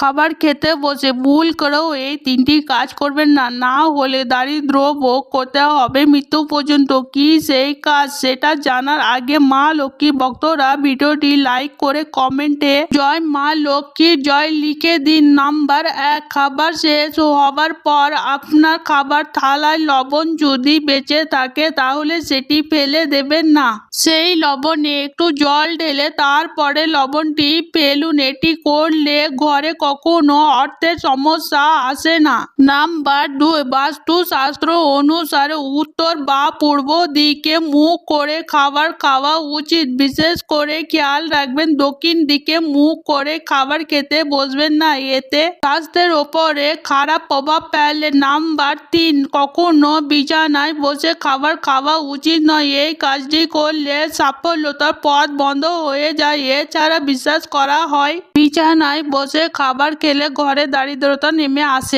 খাবার খেতে বসে ভুল করেও এই তিনটি কাজ করবেন না, না হলে দারিদ্র ভোগ করতে হবে মৃত্যু পর্যন্ত। কি সেই কাজ সেটা জানার আগে মা লক্ষ্মী ভক্তরা ভিডিওটি লাইক করে কমেন্টে জয় মা লক্ষ্মীর জয় লিখে দিন। নাম্বার 1, খাবার শেষ হবার পর আপনার খাবার থালায় লবণ যদি বেঁচে থাকে তাহলে সেটি ফেলে দেবেন না। সেই লবণে একটু জল ঢেলে তারপরে লবণটি ফেলুন। এটি করলে ঘরে কখনো অর্থের সমস্যা আসে না। নাম্বার 2, বাস্তুশাস্ত্র অনুসারে উত্তর বা পূর্ব দিকে মুখ করে খাবার খাওয়া উচিত। বিশেষ করে খেয়াল রাখবেন দক্ষিণ দিকে মুখ করে খাবার খেতে বসবেন না, এতে স্বাস্থ্যের ওপরে খারাপ প্রভাব ফেলে। নাম্বার 3, কখনো বিছানায় বসে খাবার খাওয়া উচিত নয়। এই কাজটি করলে সাফল্যতার পথ বন্ধ হয়ে যায়। এছাড়া বিশ্বাস করা হয় বিছানায় বসে খাবার খেলে ঘরে দারিদ্রতা নেমে আসে।